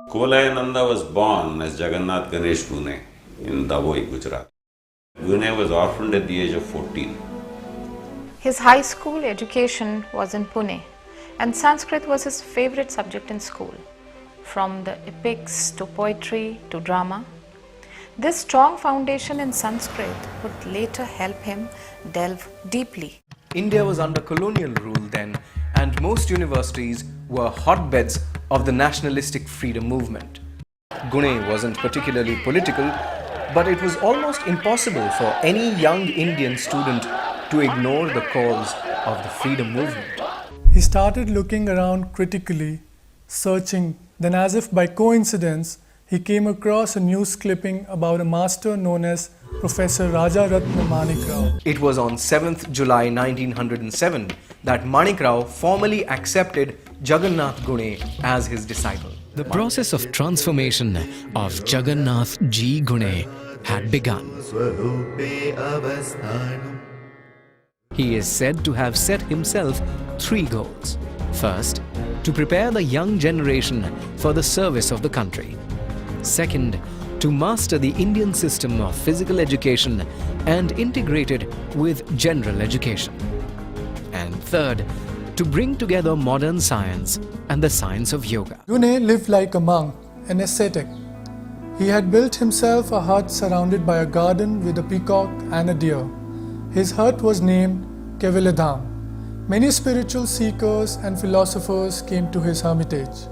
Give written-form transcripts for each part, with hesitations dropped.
Kuvalayananda was born as Jagannath Ganesh Gune in Davoi, Gujarat. Gune was orphaned at the age of 14. His high school education was in Pune, and Sanskrit was his favorite subject in school, from the epics to poetry to drama. This strong foundation in Sanskrit would later help him delve deeply. India was under colonial rule then, and most universities were hotbeds of the nationalistic freedom movement. Gune wasn't particularly political, but it was almost impossible for any young Indian student to ignore the calls of the freedom movement. He started looking around critically, searching. Then, as if by coincidence, he came across a news clipping about a master known as Professor Rajaratna Manikrao. It was on 7th July 1907 that Manikrao formally accepted Jagannath Gune as his disciple. The process of transformation of Jagannath Ji Gune had begun. He is said to have set himself 3 goals. First, to prepare the young generation for the service of the country. Second, to master the Indian system of physical education and integrate it with general education. And third, to bring together modern science and the science of yoga. Gune lived like a monk, an ascetic. He had built himself a hut surrounded by a garden with a peacock and a deer. His hut was named Kaivalyadhama. Many spiritual seekers and philosophers came to his hermitage.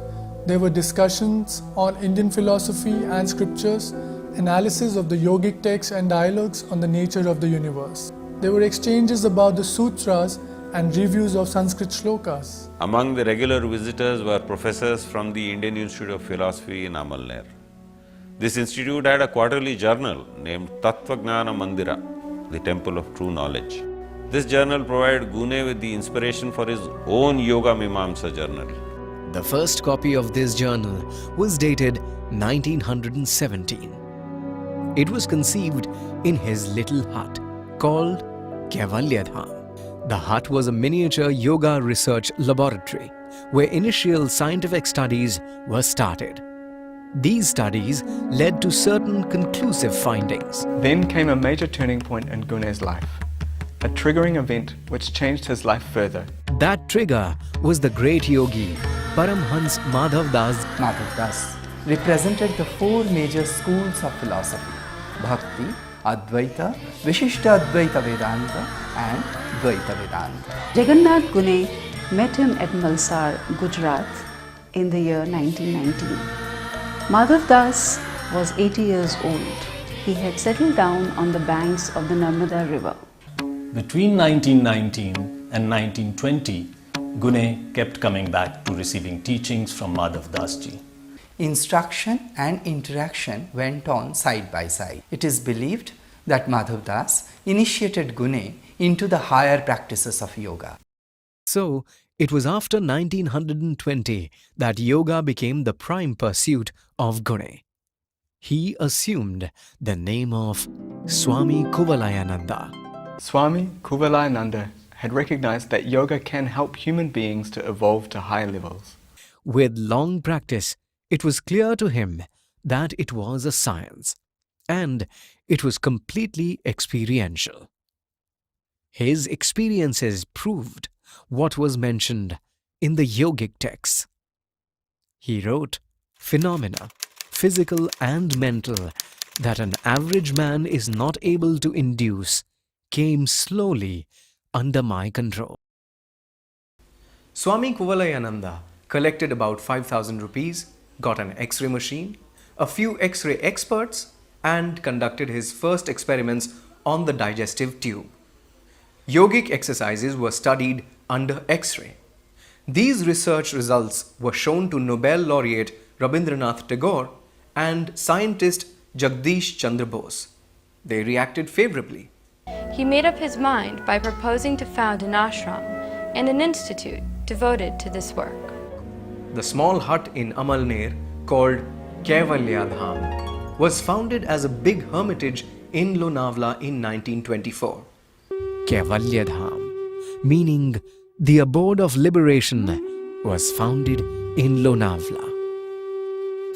There were discussions on Indian philosophy and scriptures, analysis of the yogic texts and dialogues on the nature of the universe. There were exchanges about the sutras and reviews of Sanskrit shlokas. Among the regular visitors were professors from the Indian Institute of Philosophy in Amalner. This institute had a quarterly journal named Tattvajnana Mandira, the Temple of True Knowledge. This journal provided Gune with the inspiration for his own Yoga Mimamsa journal. The first copy of this journal was dated 1917. It was conceived in his little hut called Kaivalyadhama. The hut was a miniature yoga research laboratory where initial scientific studies were started. These studies led to certain conclusive findings. Then came a major turning point in Gune's life, a triggering event which changed his life further. That trigger was the great yogi Paramhans Madhav Das. Madhav Das represented the 4 major schools of philosophy: Bhakti, Advaita, Vishishta Advaita Vedanta and Dvaita Vedanta. Jagannath Gune met him at Malsar, Gujarat in the year 1919. Madhav Das was 80 years old. He had settled down on the banks of the Narmada River. Between 1919 and 1920, Gune kept coming back to receiving teachings from Madhav Das Ji. Instruction and interaction went on side by side. It is believed that Madhav Das initiated Gune into the higher practices of yoga. So, it was after 1920 that yoga became the prime pursuit of Gune. He assumed the name of Swami Kuvalayananda. Swami Kuvalayananda had recognized that yoga can help human beings to evolve to higher levels. With long practice, it was clear to him that it was a science, and it was completely experiential. His experiences proved what was mentioned in the yogic texts. He wrote phenomena, physical and mental, that an average man is not able to induce, came slowly under my control. Swami Kuvalayananda collected about 5,000 rupees, got an X-ray machine, a few X-ray experts, and conducted his first experiments on the digestive tube. Yogic exercises were studied under X-ray. These research results were shown to Nobel laureate Rabindranath Tagore and scientist Jagdish Chandra Bose. They reacted favorably. He made up his mind by proposing to found an ashram and an institute devoted to this work. The small hut in Amalner called Kaivalyadhama was founded as a big hermitage in Lonavala in 1924. Kaivalyadhama, meaning the abode of liberation, was founded in Lonavala.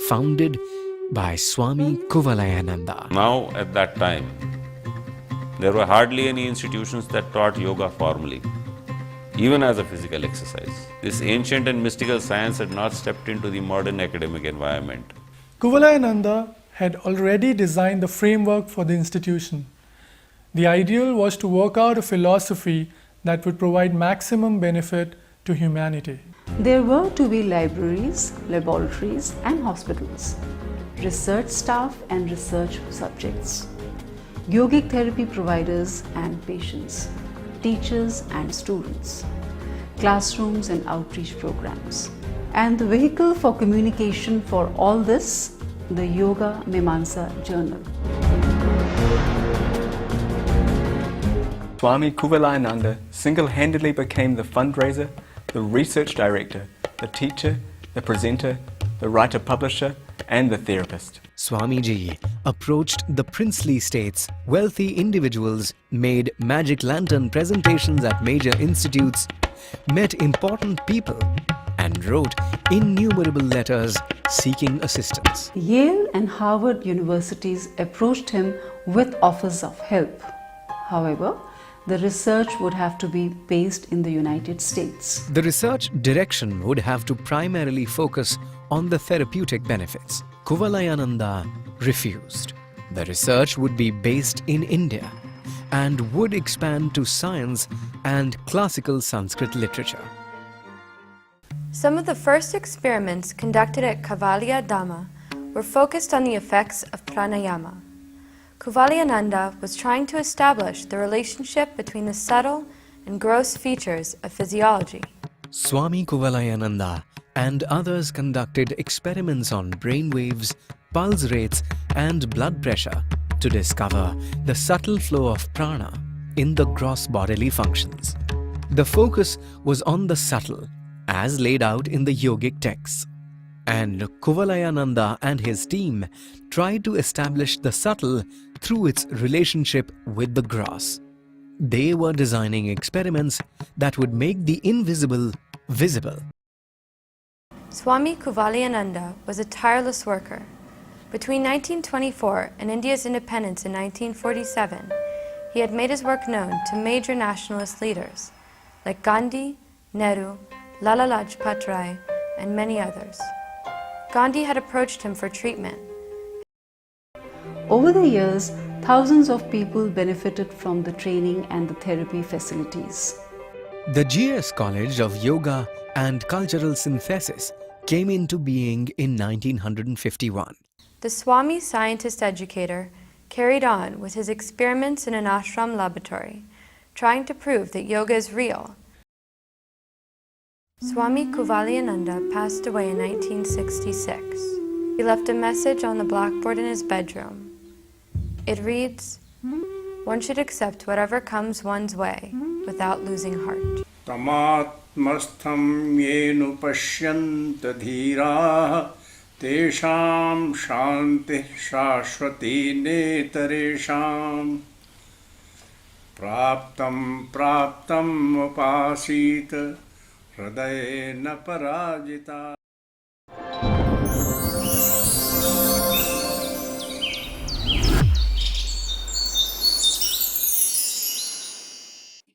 founded by Swami Kuvalayananda. Now, at that time, there were hardly any institutions that taught yoga formally, even as a physical exercise. This ancient and mystical science had not stepped into the modern academic environment. Kuvalayananda had already designed the framework for the institution. The ideal was to work out a philosophy that would provide maximum benefit to humanity. There were to be libraries, laboratories, and hospitals, research staff and research subjects, yogic therapy providers and patients, teachers and students, classrooms and outreach programs. And the vehicle for communication for all this, the Yoga Mimamsa journal. Swami Kuvalayananda single-handedly became the fundraiser, the research director, the teacher, the presenter, the writer-publisher, and the therapist. Swamiji approached the princely states. Wealthy individuals made magic lantern presentations at major institutes, met important people, and wrote innumerable letters seeking assistance. Yale and Harvard universities approached him with offers of help. However, the research would have to be based in the United States. The research direction would have to primarily focus on the therapeutic benefits. Kuvalayananda refused. The research would be based in India and would expand to science and classical Sanskrit literature. Some of the first experiments conducted at Kaivalyadhama were focused on the effects of pranayama. Kuvalayananda was trying to establish the relationship between the subtle and gross features of physiology. Swami Kuvalayananda and others conducted experiments on brain waves, pulse rates, and blood pressure to discover the subtle flow of prana in the gross bodily functions. The focus was on the subtle, as laid out in the yogic texts. And Kuvalayananda and his team tried to establish the subtle through its relationship with the gross. They were designing experiments that would make the invisible visible. Swami Kuvalayananda was a tireless worker. Between 1924 and India's independence in 1947, he had made his work known to major nationalist leaders like Gandhi, Nehru, Lala Lajpat Rai, and many others. Gandhi had approached him for treatment. Over the years, thousands of people benefited from the training and the therapy facilities. The GS College of Yoga and Cultural Synthesis came into being in 1951. The Swami scientist educator carried on with his experiments in an ashram laboratory, trying to prove that yoga is real. Swami Kuvalayananda passed away in 1966. He left a message on the blackboard in his bedroom. It reads, "One should accept whatever comes one's way without losing heart." Tamatmastham yenu pashyanta dhiraah tesham shanti shashvati netaresham praptam upasita hridayena parajita.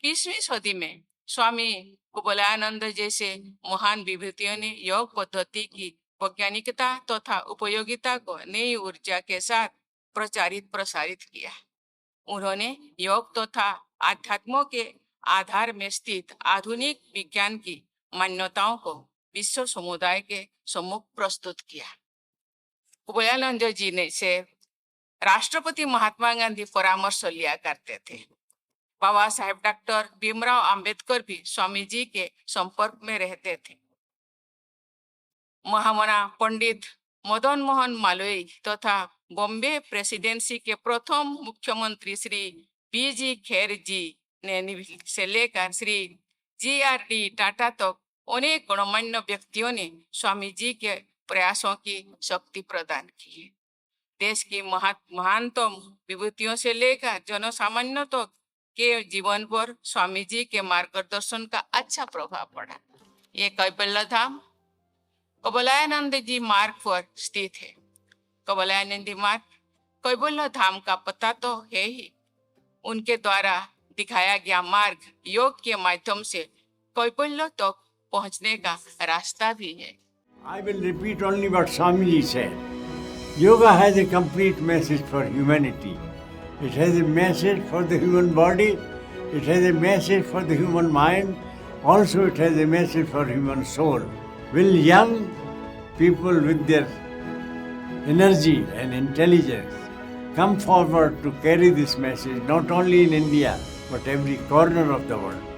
बीसवीं सदी में स्वामी कुवलयानंद जैसे महान विभूतियों ने योग पद्धति की वैज्ञानिकता तथा उपयोगिता को नई ऊर्जा के साथ प्रचारित प्रसारित किया। उन्होंने योग तथा आध्यात्मों के आधार में स्थित आधुनिक विज्ञान की मान्यताओं को विश्व समुदाय के सम्मुख प्रस्तुत किया। कुवलयानंद जी ने से राष्ट्रपति महात्मा गांधी परामर्श लिया करते थे। बाबा साहेब डॉक्टर भीमराव अंबेडकर भी स्वामी जी के संपर्क में रहते थे। महामना पंडित मदन मोहन मालवीय तथा बॉम्बे प्रेसिडेंसी के प्रथम मुख्यमंत्री श्री बीजी खेर जी ने से लेकर श्री GRD टाटा तक अनेक गणमान्य व्यक्तियों ने स्वामी जी के प्रयासों की शक्ति प्रदान की है। देश की महानतम विभूतियों से लेकर जनसामान्य तक के जीवन पर स्वामी जी के मार्गदर्शन का अच्छा प्रभाव पड़ा। ये कैवल्य धाम कवलयानंद जी मार्ग पर स्थित है। कवलयानंदी मार्ग कैवल्य धाम का पता तो है ही, उनके द्वारा दिखाया गया मार्ग योग के माध्यम से कैवल्य तक पहुंचने का रास्ता भी है। I will repeat only what Swamiji said. Yoga has a complete message for humanity. It has a message for the human body, it has a message for the human mind, also it has a message for human soul. Will young people with their energy and intelligence come forward to carry this message not only in India but every corner of the world?